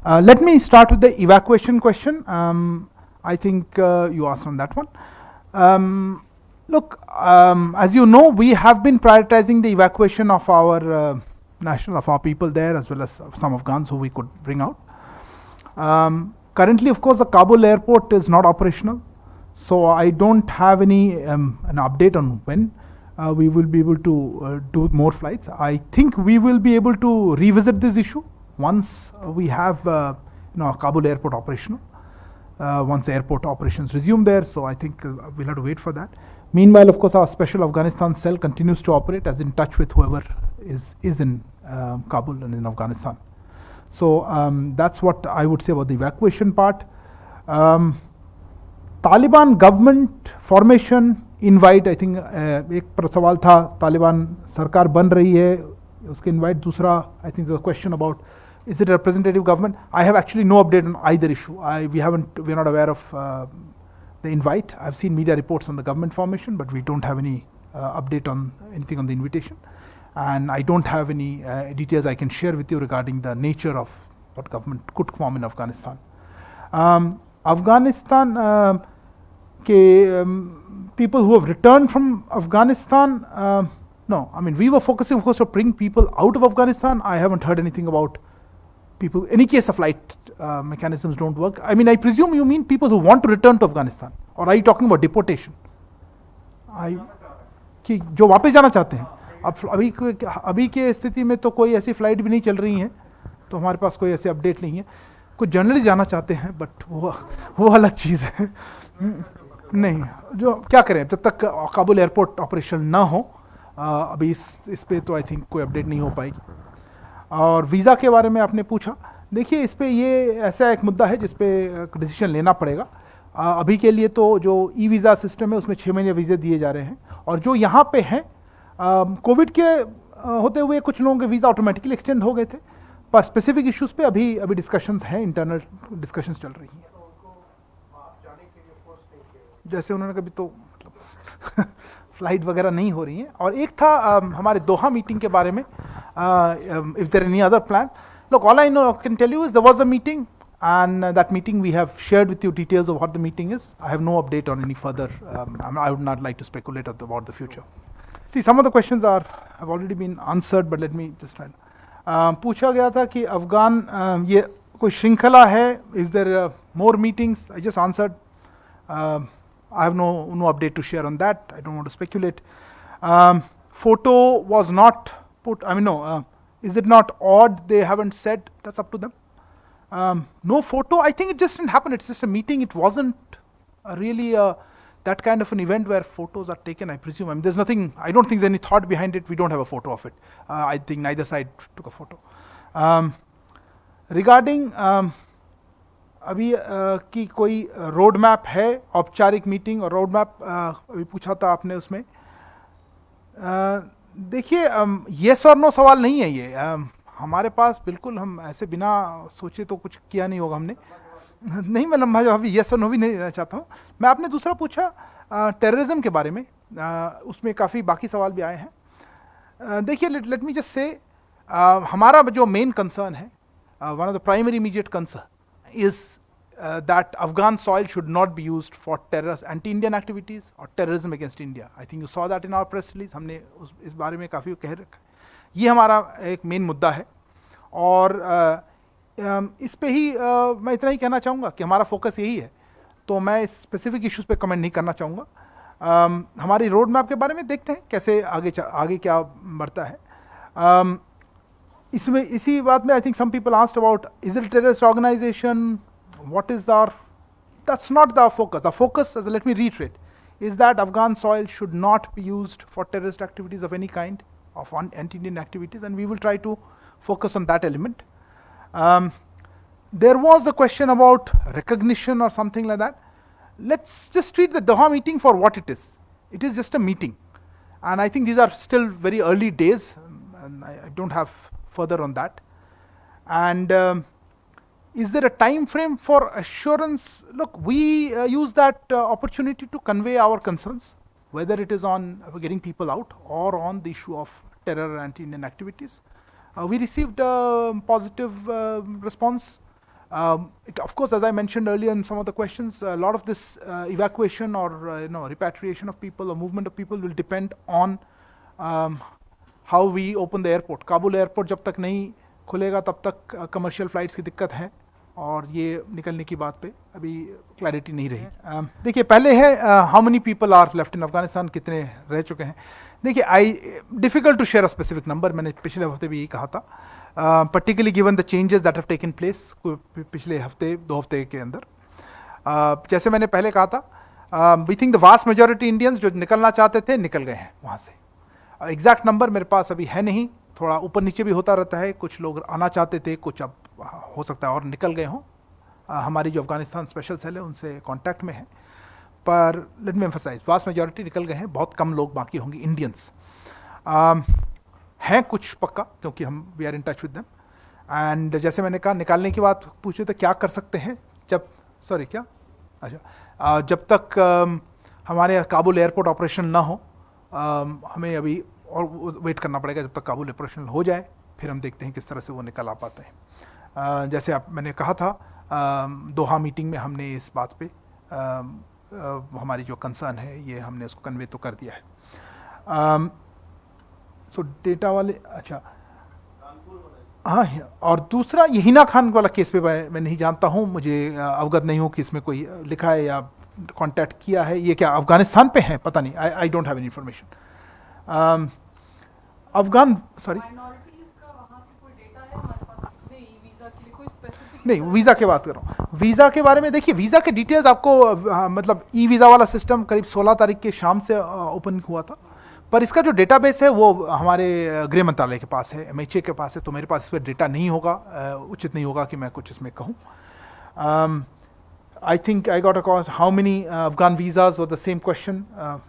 Let me start with the evacuation question. I think you asked on that one. Look, as you know, we have been prioritizing the evacuation of our of our people there, as well as some Afghans who we could bring out. Currently, of course, the Kabul airport is not operational, so I don't have any an update on when we will be able to do more flights. I think we will be able to revisit this issue once we have Kabul airport operational. Once the airport operations resume there, so I think we'll have to wait for that. Meanwhile, of course, our special Afghanistan cell continues to operate, as in touch with whoever is in Kabul and in Afghanistan. So that's what I would say about the evacuation part. Taliban government formation invite, I think एक सवाल था, Taliban सरकार बन रही है, उसके invite. दूसरा, I think there's a question about is it a representative government. I have actually no update on either issue. We're not aware of the invite. I've seen media reports on the government formation, but we don't have any update on anything on the invitation. And I don't have any details I can share with you regarding the nature of what government could form in Afghanistan. Afghanistan people who have returned from Afghanistan, no, I mean, we were focusing, of course, to bring people out of Afghanistan. I haven't heard anything about people. In any case, the flight mechanisms don't work. I mean, I presume you mean people who want to return to Afghanistan, or are you talking about deportation? कि जो वापस जाना चाहते हैं. अब अभी के स्थिति में तो कोई ऐसी फ्लाइट भी नहीं चल रही है, तो हमारे पास कोई ऐसे अपडेट नहीं है. कुछ जर्नली जाना चाहते हैं, बट वो अलग चीज़ है. नहीं, जो क्या करें, जब तक काबुल एयरपोर्ट ऑपरेशन ना हो, अभी इस पे तो आई थिंक कोई अपडेट नहीं हो पाएगी. और वीज़ा के बारे में आपने पूछा. देखिए, इस पे ये ऐसा एक मुद्दा है जिस पे डिसीजन लेना पड़ेगा. अभी के लिए तो जो ई वीज़ा सिस्टम है उसमें 6 महीने वीज़े दिए जा रहे हैं, और जो यहाँ पे हैं कोविड के होते हुए कुछ लोगों के वीज़ा ऑटोमेटिकली एक्सटेंड हो गए थे, पर स्पेसिफिक इश्यूज पे अभी डिस्कशंस हैं, इंटरनल डिस्कशंस चल रही हैं. जैसे उन्होंने कभी तो मतलब फ्लाइट वगैरह नहीं हो रही हैं. और एक था हमारे दोहा मीटिंग के बारे में, if there are any other plan. Look, all I know, I can tell you is there was a meeting, and that meeting we have shared with you details of what the meeting is. I have no update on any further. I would not like to speculate about the future. See, some of the questions have already been answered, but let me just try. पूछा गया था कि अफगान ये कोई श्रृंखला है, is there more meetings? I just answered. I have no update to share on that. I don't want to speculate. Photo was not put. I mean, no. Is it not odd they haven't said? That's up to them. No photo. I think it just didn't happen. It's just a meeting. It wasn't really that kind of an event where photos are taken, I presume. I mean, there's nothing. I don't think there's any thought behind it. We don't have a photo of it. I think neither side took a photo. Regarding अभी की कोई road map है, औपचारिक meeting और road map अभी पूछा था आपने उसमें. देखिए, येस और नो सवाल नहीं है ये. हमारे पास बिल्कुल, हम ऐसे बिना सोचे तो कुछ किया नहीं होगा हमने. नहीं, मैं लंबा जवाब येस और नो भी नहीं देना चाहता हूँ. मैं आपने दूसरा पूछा टेररिज्म के बारे में, उसमें काफ़ी बाकी सवाल भी आए हैं. देखिए, लेट मी जस्ट से हमारा जो मेन कंसर्न है, one of the primary immediate concern is that Afghan soil should not be used for terrorist, anti-Indian activities or terrorism against India. I think you saw that in our press release. हमने इस बारे में काफ़ी कह रखा है. ये हमारा एक मेन मुद्दा है, और इस पे ही मैं इतना ही कहना चाहूँगा कि हमारा फोकस यही है. तो मैं स्पेसिफिक इश्यूज पे कमेंट नहीं करना चाहूँगा. हमारी रोड मैप के बारे में देखते हैं कैसे आगे क्या बढ़ता है. इसमें इसी बात में I think some people asked about is it terrorist organisation, what is the, that's not the focus. The focus, let me reiterate, is that Afghan soil should not be used for terrorist activities of any kind, of anti-Indian activities, and we will try to focus on that element. There was a question about recognition or something like that. Let's just treat the Doha meeting for what it is. It is just a meeting, and I think these are still very early days, and I don't have further on that. And is there a time frame for assurance? Look, we use that opportunity to convey our concerns, whether it is on getting people out or on the issue of terror and anti-Indian activities. We received a positive response Of course, as I mentioned earlier in some of the questions, a lot of this evacuation or repatriation of people or movement of people will depend on how we open the airport. Kabul airport जब तक नहीं खुलेगा तब तक commercial flights की दिक्कत है, और ये निकलने की बात पे अभी क्लैरिटी नहीं रही। देखिए, पहले है how many people are left in Afghanistan, कितने रह चुके हैं। देखिए, difficult to share a specific number, मैंने पिछले हफ्ते भी यही कहा था, particularly given the changes that have taken place पिछले हफ्ते 2 हफ्ते के अंदर। जैसे मैंने पहले कहा था, we think the vast majority Indians जो निकलना चाहते थे निकल गए हैं वहाँ से। एग्जैक्ट नंबर मेरे पास अभी है नहीं, थोड़ा ऊपर नीचे भी होता रहता है, कुछ लोग आना चाहते थे, कुछ अब हो सकता है और निकल गए हों। हमारी जो अफगानिस्तान स्पेशल सेल है उनसे कांटेक्ट में है, पर let me emphasise, vast majority निकल गए हैं, बहुत कम लोग बाकी होंगे इंडियंस। हैं कुछ पक्का, क्योंकि हम we are in touch with them. And जैसे मैंने कहा, निकालने की बात पूछे तो क्या कर सकते हैं, जब तक हमारे काबुल एयरपोर्ट ऑपरेशन ना हो, हमें अभी और वेट करना पड़ेगा जब तक काबुल ऑपरेशनल हो जाए, फिर हम देखते हैं किस तरह से वो निकल आ पाते हैं। जैसे मैंने कहा था, दोहा मीटिंग में हमने इस बात पे हमारी जो कंसर्न है ये हमने उसको कन्वे तो कर दिया है। सो डेटा वाले, अच्छा हाँ, और दूसरा ये हिना खान वाला केस पे मैं नहीं जानता हूँ, मुझे अवगत नहीं हूँ कि इसमें कोई लिखा है या कांटेक्ट किया है। ये क्या अफगानिस्तान पे है, पता नहीं, I don't have any information. Afghan sorry नहीं, वीज़ा की बात कर रहा हूँ। वीज़ा के बारे में देखिए, वीज़ा के डिटेल्स आपको मतलब ई वीज़ा वाला सिस्टम करीब 16 तारीख के शाम से ओपन हुआ था, पर इसका जो डेटाबेस है वो हमारे गृह मंत्रालय के पास है, MHA के पास है, तो मेरे पास इस पर डेटा नहीं होगा, उचित नहीं होगा कि मैं कुछ इसमें कहूँ। I think I got a call, how many Afghan visas were the same question,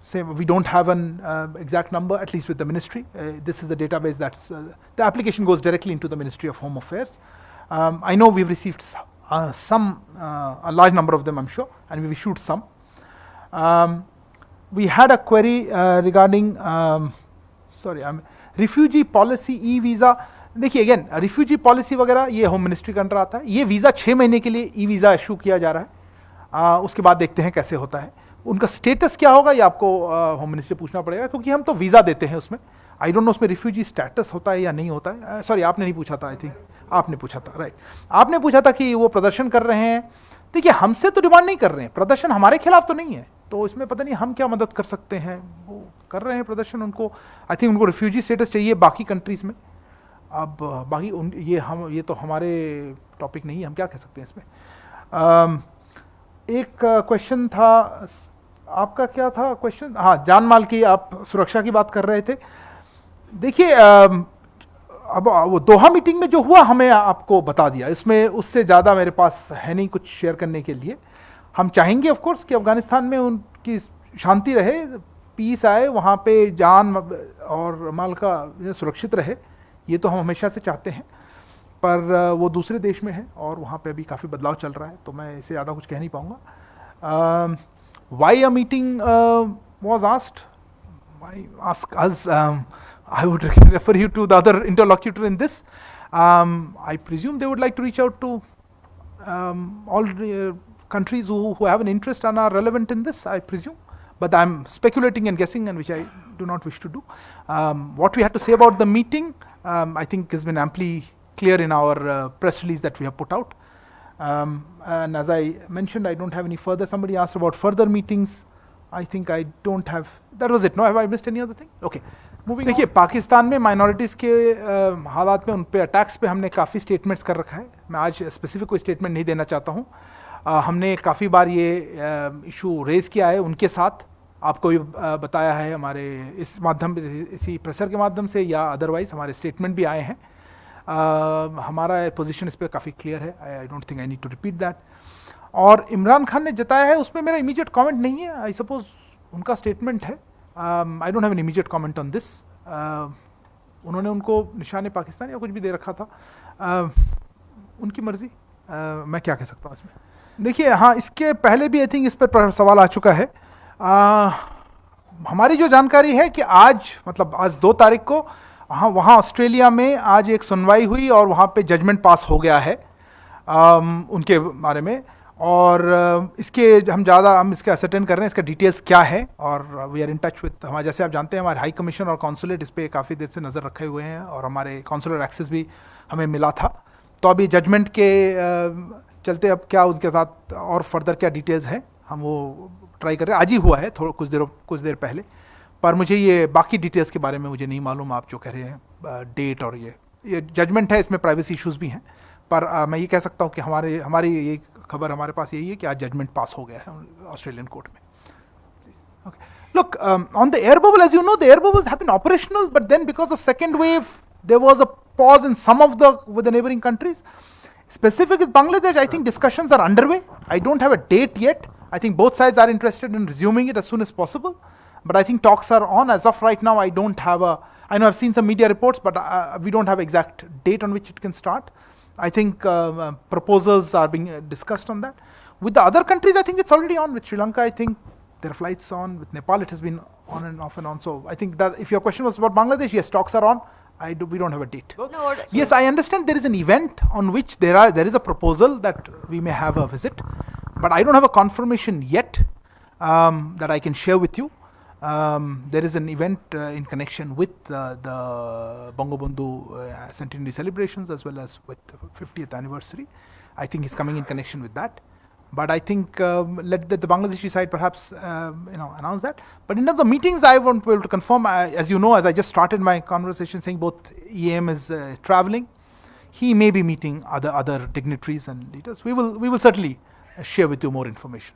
same, we don't have an exact number, at least with the ministry. This is the database that's, the application goes directly into the Ministry of Home Affairs. I know we've received a large number of them, I'm sure, and we've issued some. We had a query regarding, refugee policy e-visa. देखिए, again refugee policy वगैरह ये home ministry का under आता है। ये visa 6 महीने के लिए ई वीज़ा इशू किया जा रहा है, उसके बाद देखते हैं कैसे होता है। उनका स्टेटस क्या होगा ये आपको होम मिनिस्ट्री पूछना पड़ेगा, क्योंकि हम तो वीज़ा देते हैं उसमें। आई डोंट नो उसमें रिफ्यूजी स्टेटस होता है या नहीं होता है। सॉरी, आपने नहीं पूछा था, आई थिंक आपने पूछा था, राइट। आपने पूछा था कि वो प्रदर्शन कर रहे हैं। देखिए, हमसे तो डिमांड नहीं कर रहे हैं, प्रदर्शन हमारे खिलाफ तो नहीं है, तो इसमें पता नहीं हम क्या मदद कर सकते हैं। वो कर रहे हैं प्रदर्शन, उनको आई थिंक उनको रिफ्यूजी स्टेटस चाहिए बाकी कंट्रीज़ में। अब बाकी ये तो हमारे टॉपिक नहीं है, हम क्या कह सकते हैं इसमें। एक क्वेश्चन था आपका, क्या था क्वेश्चन? हाँ, जान माल की, आप सुरक्षा की बात कर रहे थे। देखिए, अब वो दोहा मीटिंग में जो हुआ हमें आपको बता दिया, इसमें उससे ज़्यादा मेरे पास है नहीं कुछ शेयर करने के लिए। हम चाहेंगे ऑफ कोर्स कि अफगानिस्तान में उनकी शांति रहे, पीस आए, वहाँ पे जान और माल का सुरक्षित रहे, ये तो हम हमेशा से चाहते हैं, पर वो दूसरे देश में है और वहाँ पे अभी काफ़ी बदलाव चल रहा है, तो मैं इससे ज़्यादा कुछ कह नहीं पाऊँगा। Why a meeting was asked, Y ask us, I would refer you to the other interlocutor in this. I presume they would like to reach out to all countries who have an interest and are relevant in this, I presume. But I'm speculating and guessing, and which I do not wish to do. What we had to say about the meeting, I think has been amply clear in our press release that we have put out. And as I mentioned, I don't have any further. Somebody asked about further meetings. I think I don't have. That was it. No, have I missed any other thing? Okay. देखिए, पाकिस्तान में minorities के हालात में उन पे attacks पे हमने काफ़ी स्टेटमेंट्स कर रखा है। मैं आज स्पेसिफिक कोई स्टेटमेंट नहीं देना चाहता हूँ। हमने काफ़ी बार ये इशू रेज़ किया है उनके साथ, आपको भी बताया है हमारे इस माध्यम इसी प्रेसर के माध्यम से या अदरवाइज़ हमारे स्टेटमेंट भी आए हैं। हमारा पोजीशन इस पर काफ़ी क्लियर है, I don't think I need to repeat that. और इमरान खान ने जताया है, उसमें मेरा इमीडिएट कमेंट नहीं है, आई सपोज उनका स्टेटमेंट है। I don't have an immediate comment on this. उन्होंने उनको निशान पाकिस्तान या कुछ भी दे रखा था, उनकी मर्जी, मैं क्या कह सकता हूँ इसमें। देखिए, हाँ, इसके पहले भी आई थिंक इस पर सवाल आ चुका है। हमारी जो जानकारी है कि आज, मतलब आज 2 तारीख को, हाँ, वहाँ ऑस्ट्रेलिया में आज एक सुनवाई हुई और वहाँ पे जजमेंट पास हो गया है। उनके बारे में, और इसके हम इसके असरटेन कर रहे हैं इसका डिटेल्स क्या है, और we are in touch with हमारे, जैसे आप जानते हैं हमारे हाई कमीशन और कॉन्सुलेट इस पर काफ़ी देर से नज़र रखे हुए हैं, और हमारे कॉन्सुलर एक्सेस भी हमें मिला था। तो अभी जजमेंट के चलते अब क्या उनके साथ और फर्दर क्या डिटेल्स हैं हम वो ट्राई कर रहे हैं। आज ही हुआ है थोड़ा कुछ देर पहले, पर मुझे ये बाकी डिटेल्स के बारे में मुझे नहीं मालूम, आप जो कह रहे हैं डेट और ये जजमेंट है, इसमें प्राइवेसी इश्यूज भी हैं, पर मैं ये कह सकता हूँ कि हमारी ये खबर हमारे पास यही है कि आज जजमेंट पास हो गया है ऑस्ट्रेलियन कोर्ट में। Okay. Look, on the air bubble, as you know, the air bubbles have been operational, but then because of second wave, there was a pause in some of with the neighboring countries. Specific with Bangladesh, I think discussions are underway. I don't have a date yet. I think both sides are interested in resuming it as soon as possible. But I think talks are on. As of right now, I don't have I know I've seen some media reports, but we don't have exact date on which it can start. I think proposals are being discussed on that. With the other countries, I think it's already on. With Sri Lanka, I think there are flights on. With Nepal, it has been on and off and on. So I think that if your question was about Bangladesh, yes, talks are on. We don't have a date. No, yes, I understand there is an event on which there is a proposal that we may have a visit, but I don't have a confirmation yet that I can share with you. There is an event in connection with the Bangabandhu centenary celebrations as well as with the 50th anniversary. I think he's coming in connection with that. But I think let the Bangladeshi side perhaps announce that. But in terms of meetings, I won't be able to confirm. As you know, as I just started my conversation saying both EM is traveling, he may be meeting other dignitaries and leaders. We will certainly share with you more information.